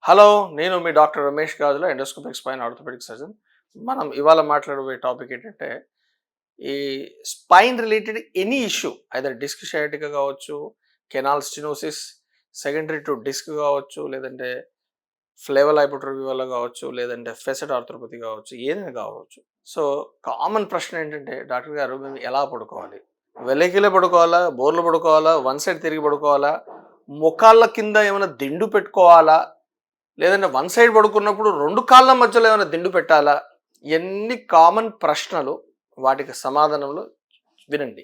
Hello, నేను మీ doctor Ramesh Gajula, endoscopic spine orthopaedic surgeon. మనం ఇవాళ మాట్లాడబోయే టాపిక్ ఏంటంటే, ఈ spine related any issue, either disc sciatica కావచ్చు, canal stenosis, secondary to disc కావచ్చు, లేదంటే ఫ్లేవల్ హైపోట్రోఫీ వల్ల కావచ్చు, లేదంటే ఫెసెట్ ఆర్థ్రోపతి కావచ్చు, ఏదైనా కావచ్చు. సో కామన్ ప్రశ్న ఏంటంటే, డాక్టర్ గారు మేము ఎలా పడుకోవాలి? వెల్లకిలే పడుకోవాలా, బోర్లు పడుకోవాలా, వన్ సైడ్ తిరిగి పడుకోవాలా, మోకాళ్ళ కింద ఏమైనా దిండు పెట్టుకోవాలా, లేదంటే వన్ సైడ్ పడుకున్నప్పుడు రెండు కాళ్ళ మధ్యలో ఏమైనా దిండు పెట్టాలా? ఎన్ని కామన్ ప్రశ్నలు, వాటికి సమాధానంలో వినండి.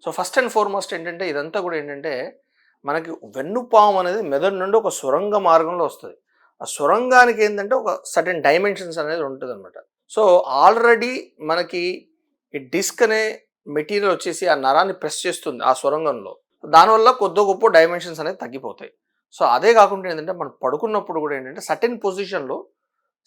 సో ఫస్ట్ అండ్ ఫార్మోస్ట్ ఏంటంటే, ఇదంతా కూడా ఏంటంటే, మనకి వెన్నుపాము అనేది మెదడు నుండి ఒక సొరంగ మార్గంలో వస్తుంది. ఆ సొరంగానికి ఏంటంటే ఒక సర్టెన్ డైమెన్షన్స్ అనేది ఉంటుంది అనమాట. సో ఆల్రెడీ మనకి ఈ డిస్క్ అనే మెటీరియల్ వచ్చేసి ఆ నరాన్ని ప్రెస్ చేస్తుంది ఆ సొరంగంలో. దానివల్ల కొద్ది గొప్ప డైమెన్షన్స్ అనేది తగ్గిపోతాయి. సో అదే కాకుండా ఏంటంటే, మనం పడుకున్నప్పుడు కూడా ఏంటంటే సర్టెన్ పొజిషన్లో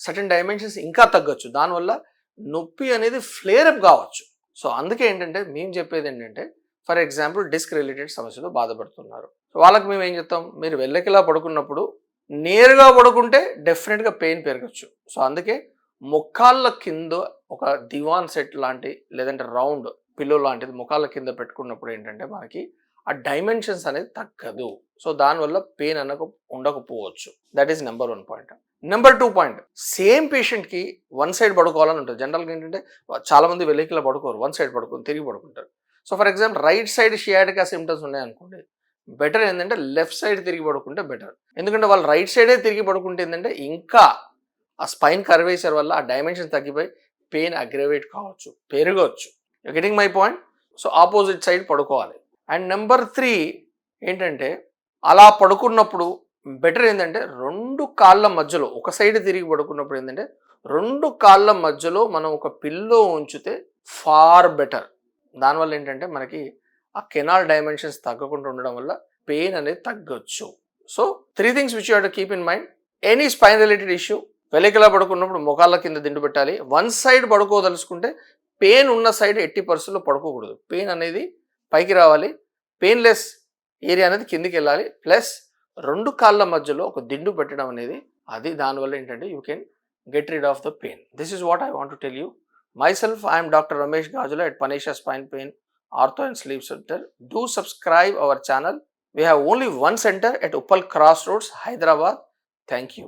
సర్టెన్ డైమెన్షన్స్ ఇంకా తగ్గొచ్చు. దానివల్ల నొప్పి అనేది ఫ్లేరప్ కావచ్చు. సో అందుకే ఏంటంటే మేము చెప్పేది ఏంటంటే, ఫర్ ఎగ్జాంపుల్ డిస్క్ రిలేటెడ్ సమస్యలు బాధపడుతున్నారు. సో వాళ్ళకి మేము ఏం చెప్తాం, మీరు వెళ్ళకిలా పడుకున్నప్పుడు నేరుగా పడుకుంటే డెఫినెట్గా పెయిన్ పెరగచ్చు. సో అందుకే మొక్కాళ్ళ కింద ఒక దివాన్ సెట్ లాంటి, లేదంటే రౌండ్ పిల్లో లాంటిది మొక్కాళ్ళ కింద పెట్టుకున్నప్పుడు ఏంటంటే మనకి ఆ డైమెన్షన్స్ అనేది తగ్గదు. సో దానివల్ల పెయిన్ ఉండకపోవచ్చు. That is number 1 point. Number 2 point, same పేషెంట్కి వన్ సైడ్ పడుకోవాలని ఉంటుంది. జనరల్గా ఏంటంటే చాలామంది వెల్లకిలా పడుకోరు, వన్ సైడ్ పడుకొని తిరిగి పడుకుంటారు. So for example right side sciatica symptoms ఉన్నాయనుకోండి, బెటర్ ఏంటంటే లెఫ్ట్ సైడ్ తిరిగి పడుకుంటే బెటర్. ఎందుకంటే వాళ్ళు రైట్ సైడే తిరిగి పడుకుంటే ఏంటంటే ఇంకా ఆ స్పైన్ కర్వేచర్ వల్ల ఆ డైమెన్షన్ తగ్గిపోయి పెయిన్ అగ్రవేట్ కావచ్చు, పెరగవచ్చు. Getting my point? So opposite side పడుకోవాలి. అండ్ నెంబర్ 3 ఏంటంటే, అలా పడుకున్నప్పుడు బెటర్ ఏంటంటే రెండు కాళ్ళ మధ్యలో, ఒక సైడ్ తిరిగి పడుకున్నప్పుడు ఏంటంటే రెండు కాళ్ళ మధ్యలో మనం ఒక పిల్లో ఉంచితే ఫార్ బెటర్. దానివల్ల ఏంటంటే మనకి ఆ కెనాల్ డైమెన్షన్స్ తగ్గకుండా ఉండడం వల్ల పెయిన్ అనేది తగ్గొచ్చు. So 3 things which you have to keep in mind. Any spine related issue, వెల్లకిలా పడుకున్నప్పుడు మొకాళ్ళ కింద దిండు పెట్టాలి. వన్ సైడ్ పడుకోదలుచుకుంటే పెయిన్ ఉన్న సైడ్ ఎట్టి పరిస్థితుల్లో పడుకోకూడదు. పెయిన్ అనేది పైకి రావాలి, పెయిన్లెస్ ఏరియా అనేది కిందికి వెళ్ళాలి. ప్లస్ రెండు కాళ్ళ మధ్యలో ఒక దిండు పెట్టడం అనేది, అది దానివల్ల ఏంటంటే you can get rid of the pain. This is what I want to tell you. Myself, I am Dr. Ramesh Gajula at Panisha Spine Pain Ortho and Sleep Center. Do subscribe our channel. We have only one center at Uppal Crossroads, Hyderabad. Thank you.